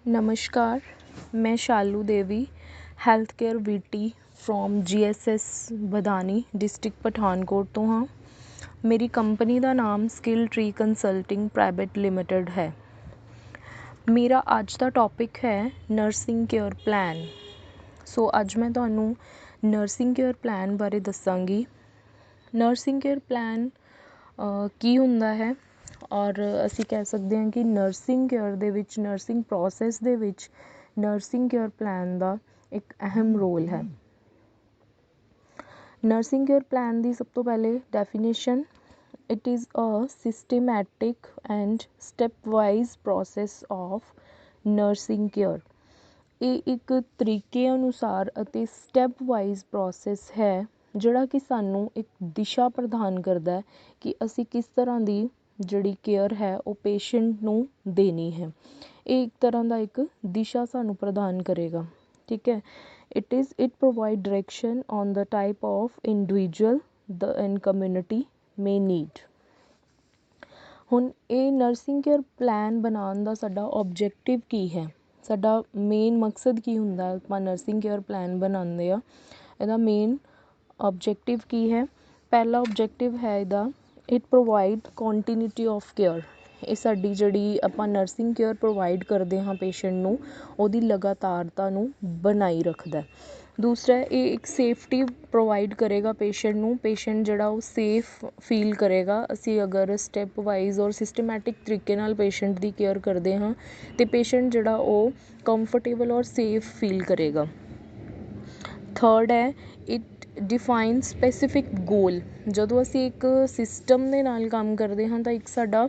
नमस्कार, मैं Shalu Devi health care VT from GSS Badani district Pathankot तो हाँ। मेरी कंपनी का नाम Skill Tree Consulting Private Limited है। मेरा अज का टॉपिक है नर्सिंग केयर प्लान। सो अज मैं तुहानू नर्सिंग केयर प्लान बारे दसांगी। नर्सिंग केयर प्लान की हुंदा है और असी कह सकते हैं कि नर्सिंग केयर दे विच नर्सिंग प्रोसैस दे विच नर्सिंग केयर प्लान का एक अहम रोल है। नर्सिंग केयर प्लान की सब तो पहले definition, it is a systematic and step wise process of nursing care. ये एक तरीके अनुसार अते स्टैप वाइज प्रोसैस है जिहड़ा कि सानू एक दिशा प्रदान करता है कि असी किस तरह की जिहड़ी केयर है वो पेशेंट नू देनी है। ये एक तरह का एक दिशा सानू प्रदान करेगा। ठीक है, it provide direction on the type of individual the end community may need. हुण ये नर्सिंग केयर प्लान बनाने का साडा ऑब्जैक्टिव की है, साडा मेन मकसद की हुंदा है आपां नर्सिंग केयर प्लान बनाते हैं। इहदा मेन ऑब्जैक्टिव की है, पहला ऑब्जैक्टिव है इहदा it provide continuity of care. ये साडी जिहड़ी आपां नर्सिंग केयर प्रोवाइड करते हाँ पेशेंट नू, उहदी लगातारता नू बनाई रखदा है। दूसरा ये एक सेफ्टी प्रोवाइड करेगा पेशेंट नू, पेशेंट जिहड़ा वो सेफ फील करेगा। असी अगर स्टैप वाइज और सिस्टमैटिक तरीके नाल पेशेंट की केयर करते हाँ तो पेशेंट जिहड़ा वो कंफर्टेबल और सेफ फील करेगा। थर्ड है इट डिफाइन स्पैसीफिक गोल। जदों असी एक सिस्टम दे नाल काम करते हाँ तो एक साडा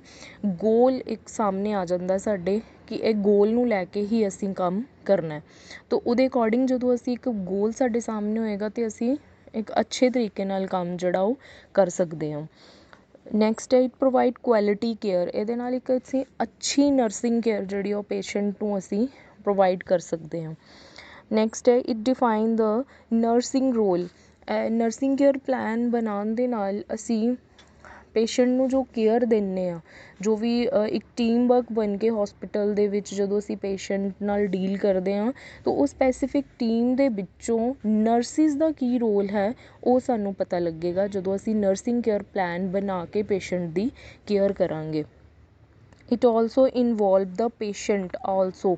गोल एक सामने आ जाता है साडे कि एक गोल नू लैके ही असी काम करना है। तो उहदे अकॉर्डिंग जदों असी एक गोल साडे सामने होएगा तो असी एक अच्छे तरीके नाल काम जिहड़ा वो कर सकते हैं। नैक्सट है इट प्रोवाइड क्वालिटी केयर। ये नाल एक असी अच्छी नर्सिंग केयर जिहड़ी वो पेशेंट नू असी प्रोवाइड कर सकते हैं। नैक्सट है it define the nursing role. Nursing care plan बनाने दे नाल असी पेशेंट नू जो केयर दिंदे आ, जो भी एक टीम वर्क बन के हॉस्पिटल दे विच जदों असी पेशेंट नाल डील करते हैं तो उस स्पैसीफिक टीम दे विचों नर्सिस दा की रोल है वो सानू पता लगेगा जदों असी नर्सिंग केयर प्लान बना के पेशेंट दी केयर करांगे। It also involve the patient also.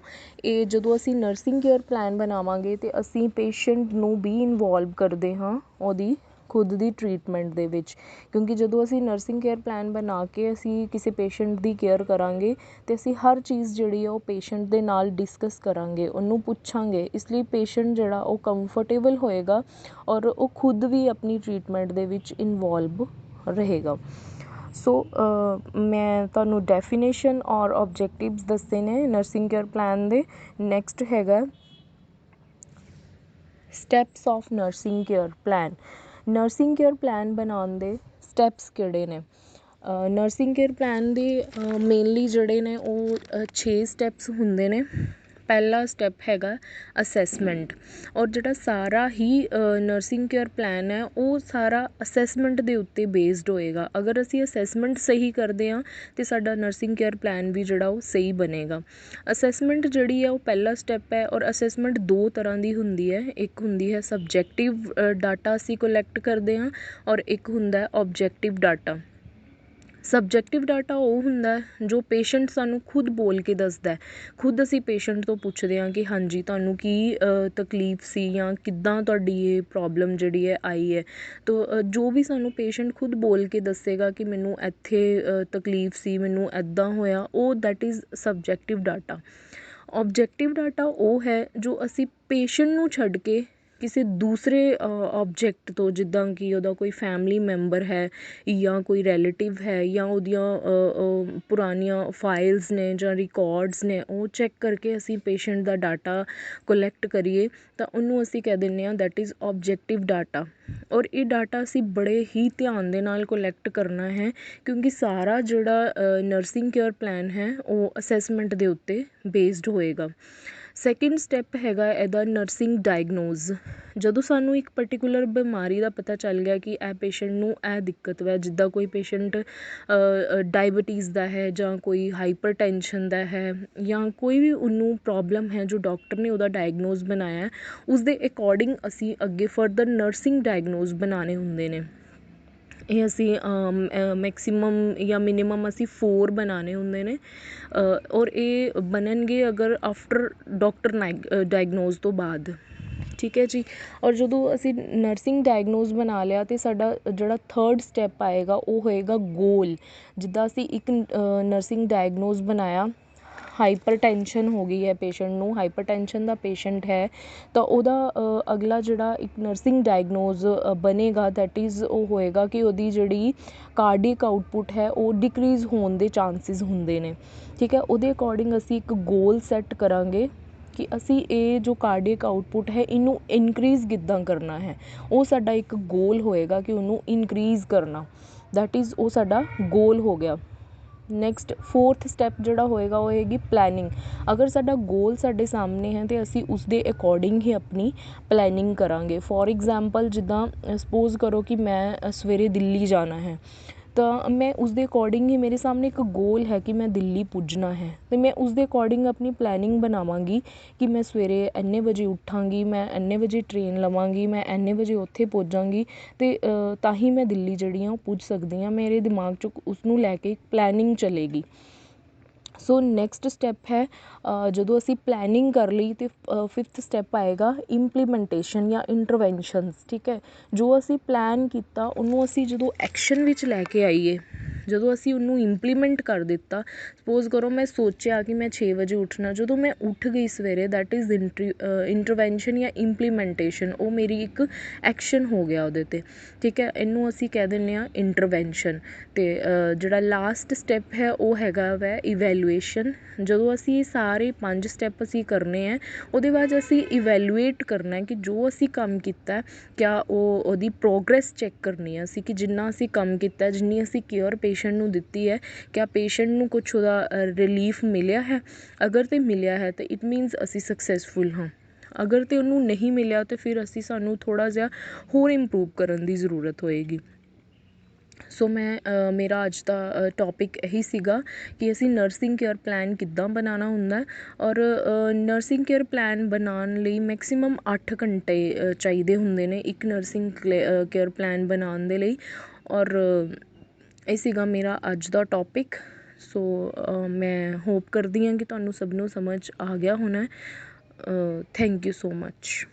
ये जदों असी नर्सिंग केयर प्लान बनावांगे तो असी पेशेंट नू भी इनवॉल्व करते हाँ ओहदी खुद की ट्रीटमेंट दे विच, क्योंकि जदों असी नर्सिंग केयर प्लान बना के असी किसी पेशेंट की केयर करांगे तो असी हर चीज़ जिहड़ी है वो पेशेंट दे नाल डिस्कस करांगे, उन्नू पुछांगे, इसलिए पेशेंट जिहड़ा वो कंफर्टेबल होएगा और वो खुद भी अपनी ट्रीटमेंट दे विच इनवॉल्व रहेगा। सो मैं तुहानू डेफिनेशन और ऑब्जैक्टिव्स दस्से ने नर्सिंग केयर प्लान दे। नैक्सट हैगा steps of nursing care plan. Nursing care plan बनाने दे स्टैप्स किहड़े ने? नर्सिंग केयर प्लान दे मेनली जिहड़े ने वो 6 स्टैप्स हुंदे ने। पहला स्टैप हैगा असैसमेंट, और जिहड़ा सारा ही नर्सिंग केयर प्लान है वो सारा असैसमेंट दे उत्ते बेस्ड होएगा। अगर असी असैसमेंट सही करते हाँ तो साडा नर्सिंग केयर प्लान भी जिहड़ा वो सही बनेगा। असैसमेंट जिहड़ी है वो पहला स्टैप है, और असैसमेंट दो तरह की हुंदी है। एक हुंदी है सबजैक्टिव डाटा असी कलैक्ट करते हाँ, और एक हुंदा है ऑब्जैक्टिव डाटा। सबजैक्टिव डाटा वो हुंदा है जो पेशेंट सानू खुद बोल के दसदा है। खुद असी पेशेंट तो पुछदे हाँ कि हाँ जी तुहानू की तकलीफ सी या किद्दां तुहाडी ये प्रॉब्लम जिहड़ी है आई है। तो जो भी सानू पेशेंट खुद बोल के दसेगा कि मैनू इत्थे तकलीफ सी, मैनू ऐदां होया, वो that is सबजैक्टिव data. Objective data वो है जो असी पेशेंट नू छड्ड के किसी दूसरे ऑब्जैक्ट तो, जिद्दां कि ਉਹਦਾ कोई फैमिली मैंबर है या कोई रिलेटिव है या ਉਹਦੀਆਂ पुरानियां फाइल्स ने ਜਾਂ रिकॉर्ड्स ने वो चैक करके असी पेशेंट का डाटा कलैक्ट करिए तो उन्होंने असी कह दिंदे हाँ दैट इज़ ऑब्जैक्टिव डाटा। और ये डाटा असी बड़े ही ध्यान दे नाल कलैक्ट करना है, क्योंकि सारा जिहड़ा नर्सिंग केयर प्लान है वो असैसमेंट दे उत्ते बेस्ड होएगा। ਸੈਕਿੰਡ ਸਟੈਪ ਹੈਗਾ ਇਹਦਾ ਨਰਸਿੰਗ ਡਾਇਗਨੋਜ਼। ਜਦੋਂ ਸਾਨੂੰ ਇੱਕ ਪਰਟੀਕੂਲਰ ਬਿਮਾਰੀ ਦਾ ਪਤਾ ਚੱਲ ਗਿਆ ਕਿ ਇਹ ਪੇਸ਼ੈਂਟ ਨੂੰ ਇਹ ਦਿੱਕਤ ਹੈ, ਜਿੱਦਾਂ ਕੋਈ ਪੇਸ਼ੈਂਟ ਡਾਇਬਟੀਜ਼ ਦਾ ਹੈ ਜਾਂ ਕੋਈ ਹਾਈਪਰਟੈਂਸ਼ਨ ਦਾ ਹੈ ਜਾਂ ਕੋਈ ਵੀ ਉਹਨੂੰ ਪ੍ਰੋਬਲਮ ਹੈ ਜੋ ਡਾਕਟਰ ਨੇ ਉਹਦਾ ਡਾਇਗਨੋਜ਼ ਬਣਾਇਆ, ਉਸਦੇ ਅਕੋਰਡਿੰਗ ਅਸੀਂ ਅੱਗੇ ਫਰਦਰ ਨਰਸਿੰਗ ਡਾਇਗਨੋਜ਼ ਬਣਾਉਣੇ ਹੁੰਦੇ ਨੇ। ਇਹ ਅਸੀਂ ਮੈਕਸੀਮਮ ਜਾਂ ਮਿਨੀਮਮ ਅਸੀਂ 4 ਬਣਾਉਣੇ ਹੁੰਦੇ ਨੇ ਔਰ ਇਹ ਬਣਨਗੇ ਅਗਰ ਆਫਟਰ ਡਾਕਟਰ ਡਾਇਗਨੋਜ਼ ਤੋਂ ਬਾਅਦ, ਠੀਕ ਹੈ ਜੀ। ਔਰ ਜਦੋਂ ਅਸੀਂ ਨਰਸਿੰਗ ਡਾਇਗਨੋਜ਼ ਬਣਾ ਲਿਆ ਅਤੇ ਸਾਡਾ ਜਿਹੜਾ ਥਰਡ ਸਟੈਪ ਆਏਗਾ ਉਹ ਹੋਏਗਾ ਗੋਲ। ਜਿੱਦਾਂ ਅਸੀਂ ਇੱਕ ਨਰਸਿੰਗ ਡਾਇਗਨੋਜ਼ ਬਣਾਇਆ, ਹਾਈਪਰਟੈਂਸ਼ਨ ਹੋ ਗਈ ਹੈ ਪੇਸ਼ੈਂਟ ਨੂੰ, ਹਾਈਪਰਟੈਂਸ਼ਨ ਦਾ ਪੇਸ਼ੈਂਟ ਹੈ ਤਾਂ ਉਹਦਾ ਅਗਲਾ ਜਿਹੜਾ ਇੱਕ ਨਰਸਿੰਗ ਡਾਇਗਨੋਜ਼ ਬਣੇਗਾ ਦੈਟ ਇਜ਼ ਉਹ ਹੋਏਗਾ ਕਿ ਉਹਦੀ ਜਿਹੜੀ ਕਾਰਡਿਕ ਆਊਟਪੁੱਟ ਹੈ ਉਹ ਡਿਕਰੀਜ਼ ਹੋਣ ਦੇ ਚਾਂਸਿਸ ਹੁੰਦੇ ਨੇ, ਠੀਕ ਹੈ। ਉਹਦੇ ਅਕੋਰਡਿੰਗ ਅਸੀਂ ਇੱਕ ਗੋਲ ਸੈੱਟ ਕਰਾਂਗੇ ਕਿ ਅਸੀਂ ਇਹ ਜੋ ਕਾਰਡਿਕ ਆਊਟਪੁੱਟ ਹੈ ਇਹਨੂੰ ਇਨਕਰੀਜ਼ ਕਿੱਦਾਂ ਕਰਨਾ ਹੈ, ਉਹ ਸਾਡਾ ਇੱਕ ਗੋਲ ਹੋਏਗਾ ਕਿ ਉਹਨੂੰ ਇਨਕਰੀਜ਼ ਕਰਨਾ, ਦੈਟ ਇਜ਼ ਉਹ ਸਾਡਾ ਗੋਲ ਹੋ ਗਿਆ। ਨੈਕਸਟ ਫੋਰਥ ਸਟੈਪ ਜਿਹੜਾ ਹੋਏਗਾ ਉਹ ਹੋਏਗੀ ਪਲੈਨਿੰਗ। ਅਗਰ ਸਾਡਾ ਗੋਲ ਸਾਡੇ ਸਾਹਮਣੇ ਹੈ ਤਾਂ ਅਸੀਂ ਉਸਦੇ ਅਕੋਰਡਿੰਗ ਹੀ ਆਪਣੀ ਪਲੈਨਿੰਗ ਕਰਾਂਗੇ। ਫੋਰ ਐਗਜ਼ਾਮਪਲ ਜਿੱਦਾਂ ਸਪੋਜ਼ ਕਰੋ ਕਿ ਮੈਂ ਸਵੇਰੇ ਦਿੱਲੀ ਜਾਣਾ ਹੈ ਤਾਂ ਮੈਂ ਉਸਦੇ ਅਕੋਰਡਿੰਗ ਹੀ, ਮੇਰੇ ਸਾਹਮਣੇ ਇੱਕ ਗੋਲ ਹੈ ਕਿ ਮੈਂ ਦਿੱਲੀ ਪੁੱਜਣਾ ਹੈ ਅਤੇ ਮੈਂ ਉਸਦੇ ਅਕੋਰਡਿੰਗ ਆਪਣੀ ਪਲੈਨਿੰਗ ਬਣਾਵਾਂਗੀ ਕਿ ਮੈਂ ਸਵੇਰੇ ਇੰਨੇ ਵਜੇ ਉੱਠਾਂਗੀ, ਮੈਂ ਇੰਨੇ ਵਜੇ ਟ੍ਰੇਨ ਲਵਾਂਗੀ, ਮੈਂ ਇੰਨੇ ਵਜੇ ਉੱਥੇ ਪਹੁੰਚਾਂਗੀ ਅਤੇ ਤਾਂ ਹੀ ਮੈਂ ਦਿੱਲੀ ਜਿਹੜੀ ਹਾਂ ਉਹ ਪੁੱਜ ਸਕਦੀ ਹਾਂ। ਮੇਰੇ ਦਿਮਾਗ 'ਚ ਉਸਨੂੰ ਲੈ ਕੇ ਪਲੈਨਿੰਗ ਚੱਲੇਗੀ। ਸੋ ਨੈਕਸਟ ਸਟੈਪ ਹੈ ਜਦੋਂ ਅਸੀਂ ਪਲੈਨਿੰਗ ਕਰ ਲਈ ਅਤੇ ਫਿਫਥ ਸਟੈਪ ਆਏਗਾ ਇੰਪਲੀਮੈਂਟੇਸ਼ਨ ਜਾਂ ਇੰਟਰਵੈਂਸ਼ਨਸ, ਠੀਕ ਹੈ। ਜੋ ਅਸੀਂ ਪਲਾਨ ਕੀਤਾ ਉਹਨੂੰ ਅਸੀਂ ਜਦੋਂ ਐਕਸ਼ਨ ਵਿੱਚ ਲੈ ਕੇ ਆਈਏ, ਜਦੋਂ ਅਸੀਂ ਉਹਨੂੰ ਇੰਪਲੀਮੈਂਟ ਕਰ ਦਿੱਤਾ, ਸਪੋਜ਼ ਕਰੋ ਮੈਂ ਸੋਚਿਆ ਕਿ ਮੈਂ 6 ਵਜੇ ਉੱਠਣਾ, ਜਦੋਂ ਮੈਂ ਉੱਠ ਗਈ ਸਵੇਰੇ ਦੈਟ ਇਜ਼ ਇੰਟਰਵੈਂਸ਼ਨ ਜਾਂ ਇੰਪਲੀਮੈਂਟੇਸ਼ਨ, ਉਹ ਮੇਰੀ ਇੱਕ ਐਕਸ਼ਨ ਹੋ ਗਿਆ ਉਹਦੇ 'ਤੇ, ਠੀਕ ਹੈ। ਇਹਨੂੰ ਅਸੀਂ ਕਹਿ ਦਿੰਦੇ ਹਾਂ ਇੰਟਰਵੈਂਸ਼ਨ। ਅਤੇ ਜਿਹੜਾ ਲਾਸਟ ਸਟੈਪ ਹੈ ਉਹ ਹੈਗਾ ਵੈ ਇਵੈਲੂਏਸ਼ਨ। ਜਦੋਂ ਅਸੀਂ ਸਾਰੇ 5 ਸਟੈਪ ਅਸੀਂ ਕਰਨੇ ਹੈ ਉਹਦੇ ਬਾਅਦ ਅਸੀਂ ਇਵੈਲੂਏਟ ਕਰਨਾ ਕਿ ਜੋ ਅਸੀਂ ਕੰਮ ਕੀਤਾ ਕਿਆ ਉਹਦੀ ਪ੍ਰੋਗਰੈਸ ਚੈੱਕ ਕਰਨੀ ਹੈ ਅਸੀਂ ਕਿ ਜਿੰਨਾ ਅਸੀਂ ਕੰਮ ਕੀਤਾ, ਜਿੰਨੀ ਅਸੀਂ ਕੇਅਰ ਪੇਸ਼ੈਂਟ ਨੂੰ ਦਿੱਤੀ ਹੈ, ਕਿਆ ਪੇਸ਼ੈਂਟ ਨੂੰ ਕੁਛ ਉਹਦਾ ਰਿਲੀਫ ਮਿਲਿਆ ਹੈ। ਅਗਰ ਤਾਂ ਮਿਲਿਆ ਹੈ ਤਾਂ ਇਟ ਮੀਨਸ ਅਸੀਂ ਸਕਸੈਸਫੁਲ ਹਾਂ। ਅਗਰ ਤਾਂ ਉਹਨੂੰ ਨਹੀਂ ਮਿਲਿਆ ਤਾਂ ਫਿਰ ਸਾਨੂੰ ਥੋੜ੍ਹਾ ਜਿਹਾ ਹੋਰ ਇੰਪਰੂਵ ਕਰਨ ਦੀ ਜ਼ਰੂਰਤ ਹੋਏਗੀ। ਸੋ ਮੇਰਾ ਅੱਜ ਦਾ ਟੋਪਿਕ ਇਹੀ ਸੀਗਾ ਕਿ ਅਸੀਂ ਨਰਸਿੰਗ ਕੇਅਰ ਪਲਾਨ ਕਿੱਦਾਂ ਬਣਾਉਣਾ ਹੁੰਦਾ ਔਰ ਨਰਸਿੰਗ ਕੇਅਰ ਪਲਾਨ ਬਣਾਉਣ ਲਈ ਮੈਕਸੀਮਮ 8 ਘੰਟੇ ਚਾਹੀਦੇ ਹੁੰਦੇ ਨੇ ਇੱਕ ਨਰਸਿੰਗ ਕੇਅਰ ਪਲਾਨ ਬਣਾਉਣ ਦੇ ਲਈ। ਔਰ ਇਹ ਸੀਗਾ ਮੇਰਾ ਅੱਜ ਦਾ ਟੋਪਿਕ। ਸੋ ਮੈਂ ਹੋਪ ਕਰਦੀ ਹਾਂ ਕਿ ਤੁਹਾਨੂੰ ਸਭ ਨੂੰ ਸਮਝ ਆ ਗਿਆ ਹੋਣਾ। Thank you so much.